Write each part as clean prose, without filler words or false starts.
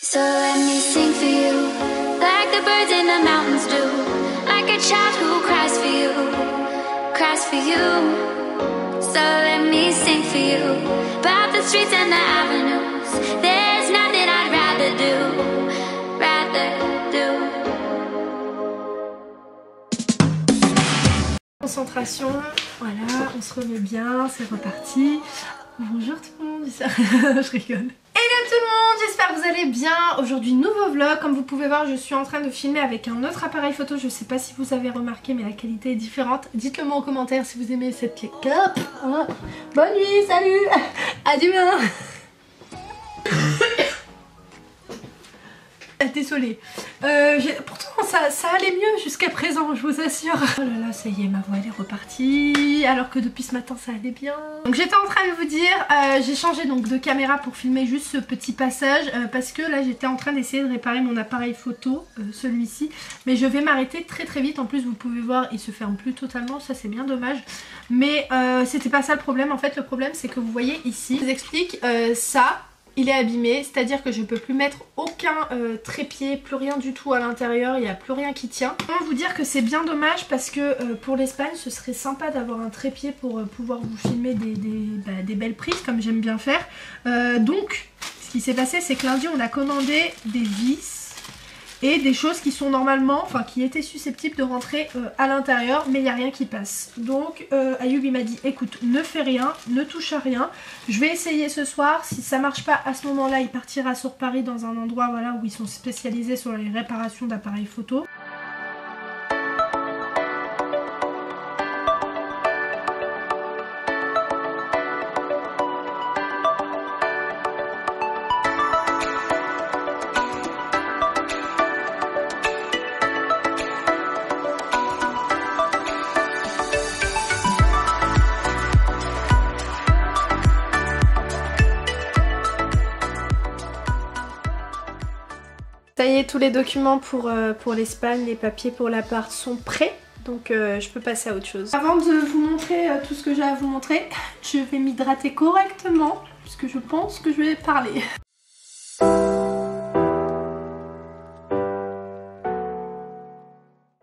So let me sing for you, like the birds in the mountains do, like a child who cries for you, cries for you. So let me sing for you, about the streets and the avenues. There's nothing I'd rather do, rather do. Concentration, voilà, on se remet bien, c'est reparti. Bonjour tout le monde, je rigole. Hello tout le monde, j'espère que vous allez bien. Aujourd'hui nouveau vlog, comme vous pouvez voir je suis en train de filmer avec un autre appareil photo. Je sais pas si vous avez remarqué mais la qualité est différente. Dites-le moi en commentaire si vous aimez cette clip. Bonne nuit, salut, à demain. Désolée, pourtant ça allait mieux jusqu'à présent, je vous assure. Oh là là, ça y est, ma voix elle est repartie, alors que depuis ce matin ça allait bien. Donc j'étais en train de vous dire, j'ai changé donc de caméra pour filmer juste ce petit passage, parce que là j'étais en train d'essayer de réparer mon appareil photo, celui-ci. Mais je vais m'arrêter très très vite, en plus vous pouvez voir il se ferme plus totalement, ça c'est bien dommage. Mais c'était pas ça le problème, en fait le problème c'est que vous voyez ici, je vous explique, ça... il est abîmé, c'est-à-dire que je peux plus mettre aucun trépied, plus rien du tout à l'intérieur, il n'y a plus rien qui tient. Je vais vous dire que c'est bien dommage parce que pour l'Espagne ce serait sympa d'avoir un trépied pour pouvoir vous filmer des belles prises comme j'aime bien faire. Donc ce qui s'est passé c'est que lundi on a commandé des vis et des choses qui sont normalement, enfin qui étaient susceptibles de rentrer à l'intérieur, mais il n'y a rien qui passe. Donc Ayoub il m'a dit écoute, ne fais rien, ne touche à rien, je vais essayer ce soir, si ça marche pas à ce moment là il partira sur Paris dans un endroit voilà, où ils sont spécialisés sur les réparations d'appareils photo. Ça y est, tous les documents pour l'Espagne, les papiers pour l'appart sont prêts. Donc je peux passer à autre chose. Avant de vous montrer tout ce que j'ai à vous montrer, je vais m'hydrater correctement puisque je pense que je vais parler.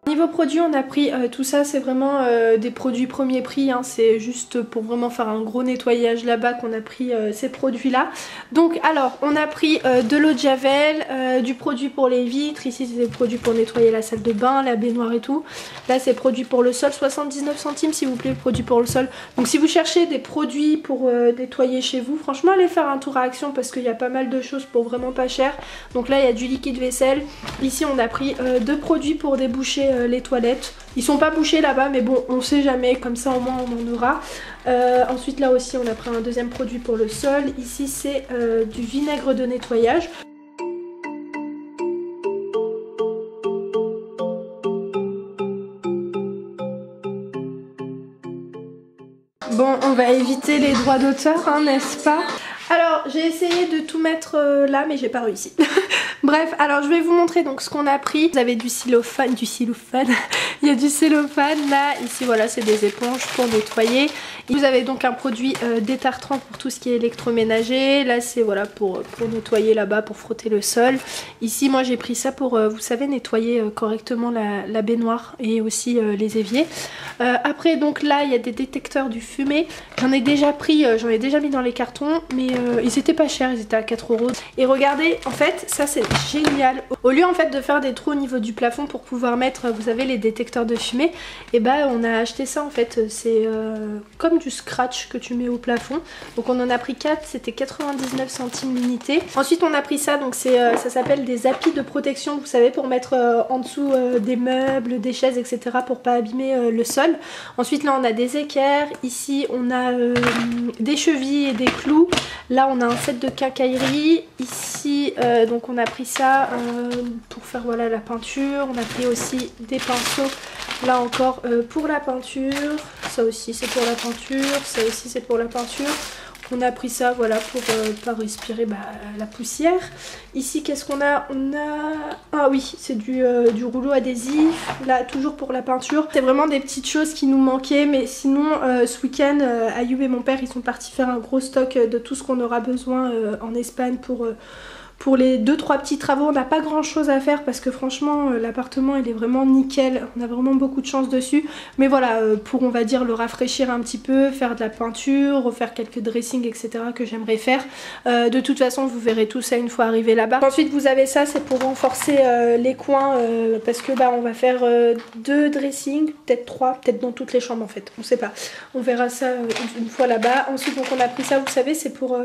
Niveau produits on a pris tout ça, c'est vraiment des produits premier prix, hein, c'est juste pour vraiment faire un gros nettoyage là-bas qu'on a pris ces produits là. Donc alors on a pris de l'eau de javel, du produit pour les vitres, ici c'est des produits pour nettoyer la salle de bain, la baignoire et tout. Là c'est produit pour le sol, 79 centimes s'il vous plaît, produit pour le sol. Donc si vous cherchez des produits pour nettoyer chez vous, franchement allez faire un tour à Action parce qu'il y a pas mal de choses pour vraiment pas cher. Donc là il y a du liquide vaisselle, ici on a pris deux produits pour déboucher les toilettes. Ils sont pas bouchés là-bas mais bon on sait jamais, comme ça au moins on en aura. Ensuite là aussi on a pris un deuxième produit pour le sol. Ici c'est du vinaigre de nettoyage. Bon, on va éviter les droits d'auteur, hein, n'est-ce pas? Alors, j'ai essayé de tout mettre là, mais j'ai pas réussi. Bref, alors je vais vous montrer donc ce qu'on a pris. Vous avez du cellophane, il y a du cellophane là, ici voilà, c'est des éponges pour nettoyer. Vous avez donc un produit détartrant pour tout ce qui est électroménager. Là c'est voilà pour nettoyer là-bas, pour frotter le sol. Ici moi j'ai pris ça pour, vous savez, nettoyer correctement la baignoire et aussi les éviers. Après donc là il y a des détecteurs du fumée. J'en ai déjà pris, j'en ai déjà mis dans les cartons, mais ils étaient pas chers, ils étaient à 4 €. Et regardez, en fait ça c'est génial. Au lieu en fait de faire des trous au niveau du plafond pour pouvoir mettre, vous savez, les détecteurs de fumée, et bah on a acheté ça en fait, c'est comme du scratch que tu mets au plafond. Donc on en a pris 4, c'était 99 centimes l'unité. Ensuite on a pris ça, donc c'est ça s'appelle des applis de protection, vous savez, pour mettre en dessous des meubles, des chaises, etc. pour pas abîmer le sol. Ensuite là on a des équerres, ici on a des chevilles et des clous. Là on a un set de quincaillerie, ici donc on a pris ça pour faire voilà la peinture. On a pris aussi des pinceaux là encore pour la peinture, ça aussi c'est pour la peinture, ça aussi c'est pour la peinture. On a pris ça voilà pour pas respirer la poussière. Ici qu'est-ce qu'on a? On a... ah oui, c'est du rouleau adhésif, là toujours pour la peinture. C'est vraiment des petites choses qui nous manquaient, mais sinon ce week-end Ayoub et mon père ils sont partis faire un gros stock de tout ce qu'on aura besoin en Espagne Pour les 2-3 petits travaux, on n'a pas grand chose à faire parce que franchement l'appartement il est vraiment nickel, on a vraiment beaucoup de chance dessus. Mais voilà, pour on va dire le rafraîchir un petit peu, faire de la peinture, refaire quelques dressings etc. que j'aimerais faire. De toute façon vous verrez tout ça une fois arrivé là-bas. Ensuite vous avez ça, c'est pour renforcer les coins parce que bah on va faire 2 dressings, peut-être 3, peut-être dans toutes les chambres en fait, on sait pas. On verra ça une fois là-bas. Ensuite donc on a pris ça, vous savez c'est pour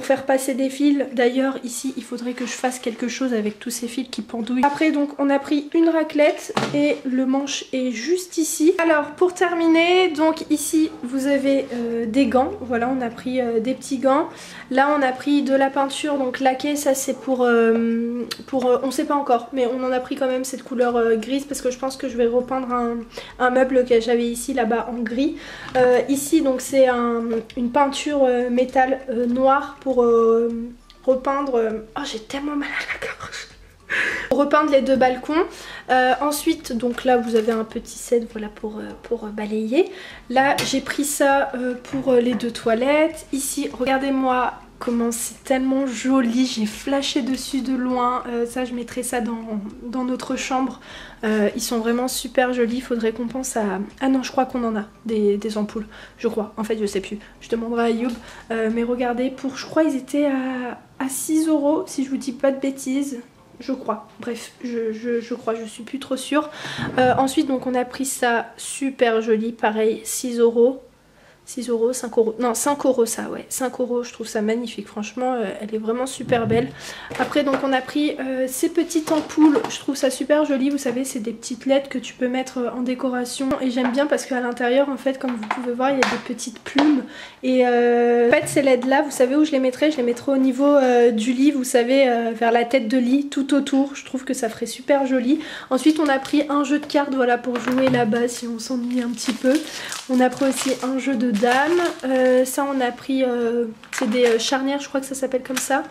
faire passer des fils. D'ailleurs ici il faudrait que je fasse quelque chose avec tous ces fils qui pendouillent. Après donc on a pris une raclette et le manche est juste ici. Alors pour terminer, donc ici vous avez des gants, voilà on a pris des petits gants. Là on a pris de la peinture donc laquée, ça c'est pour on sait pas encore mais on en a pris quand même cette couleur grise parce que je pense que je vais repeindre un meuble que j'avais ici là-bas en gris. Ici donc c'est une peinture métal noir pour repeindre... Oh j'ai tellement mal à la gorge. Repeindre les 2 balcons. Ensuite donc là vous avez un petit set voilà pour balayer. Là j'ai pris ça pour les 2 toilettes. Ici regardez-moi comment c'est tellement joli, j'ai flashé dessus de loin. Ça je mettrai ça dans notre chambre. Ils sont vraiment super jolis, faudrait qu'on pense à... Ah non je crois qu'on en a des ampoules, je crois, en fait je sais plus, je demanderai à Ayoub. Mais regardez, pour je crois ils étaient à 6 € si je vous dis pas de bêtises. Je crois, bref, je crois, je suis plus trop sûre. Ensuite donc on a pris ça super joli, pareil 6 €. 6 €, 5 €, non 5 € ça ouais, 5 €, je trouve ça magnifique, franchement elle est vraiment super belle. Après donc on a pris ces petites ampoules, je trouve ça super joli, vous savez c'est des petites LED que tu peux mettre en décoration et j'aime bien parce qu'à l'intérieur en fait comme vous pouvez voir il y a des petites plumes et en fait ces LED là vous savez où je les mettrai au niveau du lit, vous savez vers la tête de lit tout autour, je trouve que ça ferait super joli. Ensuite on a pris un jeu de cartes voilà pour jouer là-bas si on s'ennuie un petit peu. On a pris aussi un jeu de dames, ça on a pris, c'est des charnières je crois que ça s'appelle comme ça.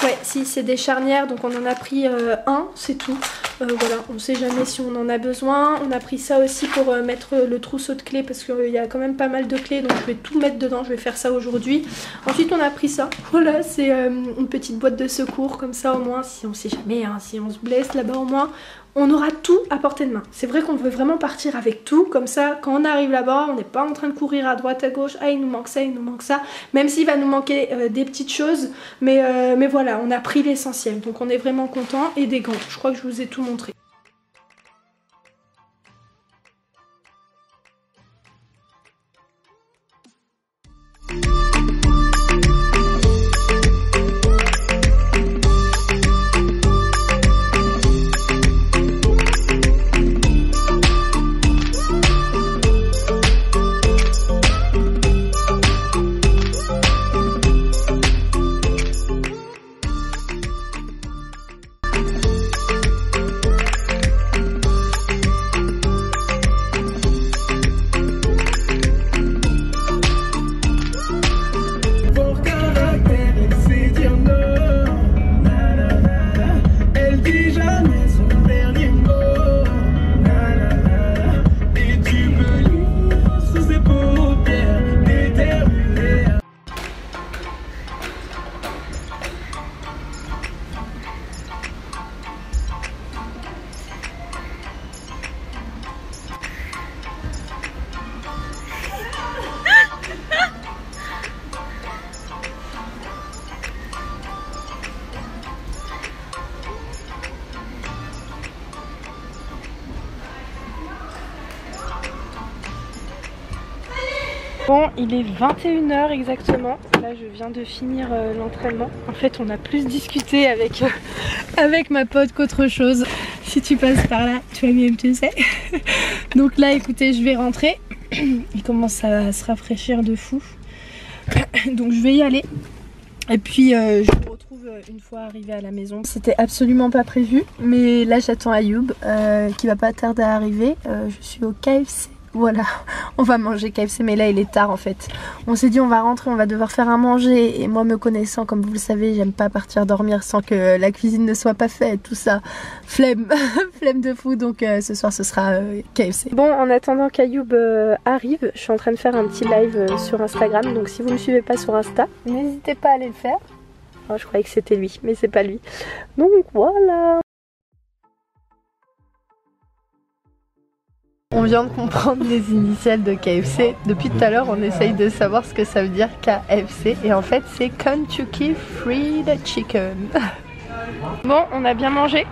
Ouais si c'est des charnières donc on en a pris un, c'est tout. Voilà, on sait jamais si on en a besoin. On a pris ça aussi pour mettre le trousseau de clés parce qu'il y a quand même pas mal de clés donc je vais tout mettre dedans, je vais faire ça aujourd'hui. Ensuite on a pris ça, voilà c'est une petite boîte de secours comme ça au moins si on sait jamais, hein, si on se blesse là-bas au moins. On aura tout à portée de main. C'est vrai qu'on veut vraiment partir avec tout. Comme ça, quand on arrive là-bas, on n'est pas en train de courir à droite, à gauche. Ah, il nous manque ça, il nous manque ça. Même s'il va nous manquer des petites choses. Mais voilà, on a pris l'essentiel. Donc on est vraiment content. Et des gants. Je crois que je vous ai tout montré. Bon, il est 21 h exactement. Là, je viens de finir l'entraînement. En fait, on a plus discuté avec ma pote qu'autre chose. Si tu passes par là, toi-même tu sais. Donc là, écoutez, je vais rentrer. Il commence à se rafraîchir de fou. Donc je vais y aller. Et puis je vous retrouve une fois arrivée à la maison. C'était absolument pas prévu, mais là j'attends Ayoub qui va pas tarder à arriver. Je suis au KFC. Voilà, on va manger KFC, mais là il est tard en fait. On s'est dit on va rentrer, on va devoir faire à manger. Et moi me connaissant, comme vous le savez, j'aime pas partir dormir sans que la cuisine ne soit pas faite, tout ça. Flemme, flemme de fou, donc ce soir ce sera KFC. Bon, en attendant qu'Ayoub arrive, je suis en train de faire un petit live sur Instagram. Donc si vous me suivez pas sur Insta, n'hésitez pas à aller le faire. Oh, je croyais que c'était lui, mais c'est pas lui. Donc voilà. On vient de comprendre les initiales de KFC. Depuis tout à l'heure, on essaye de savoir ce que ça veut dire KFC. Et en fait, c'est Kentucky Fried Chicken. Bon, on a bien mangé.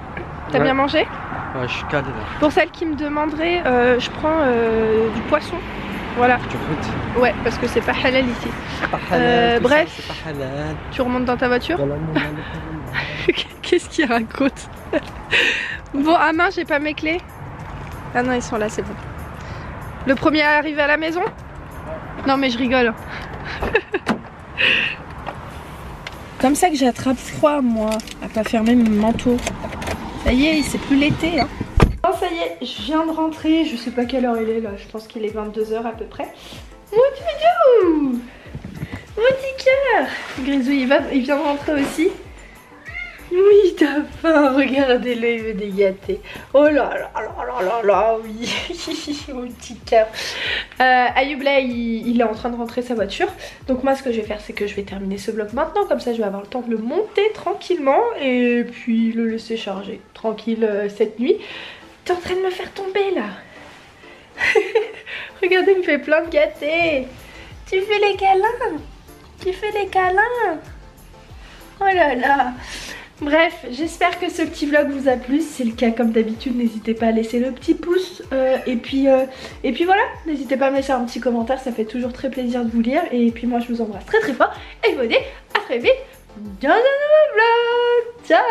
T'as bien mangé? Ouais, je suis calé là. Pour celles qui me demanderaient, je prends du poisson. Voilà. Du fruit. Ouais, parce que c'est pas halal ici. Pas halal, bref, c'est pas halal. Tu remontes dans ta voiture? Qu'est-ce qu'il raconte? Bon, à main, j'ai pas mes clés. Ah non, ils sont là, c'est bon. Le premier arrivé à la maison? Non, mais je rigole. Comme ça que j'attrape froid, moi, à pas fermer mon manteau. Ça y est, c'est plus l'été, hein. Oh, ça y est, je viens de rentrer. Je sais pas quelle heure il est là. Je pense qu'il est 22 h à peu près. Mon doudou! Mon petit cœur! Grisou, il vient de rentrer aussi. Oui, t'as faim, regardez-le, il veut des gâtés. Oh là là là là là là, oui, mon petit cœur. Ayoub là, il est en train de rentrer sa voiture. Donc moi, ce que je vais faire, c'est que je vais terminer ce vlog maintenant. Comme ça, je vais avoir le temps de le monter tranquillement et puis le laisser charger tranquille cette nuit. T'es en train de me faire tomber là. Regardez, il me fait plein de gâtés. Tu fais les câlins. Tu fais les câlins. Oh là là. Bref, j'espère que ce petit vlog vous a plu. Si c'est le cas, comme d'habitude, n'hésitez pas à laisser le petit pouce. Et puis voilà, n'hésitez pas à me laisser un petit commentaire, ça fait toujours très plaisir de vous lire. Et puis moi, je vous embrasse très très fort. Et je vous dis à très vite dans un nouveau vlog. Ciao!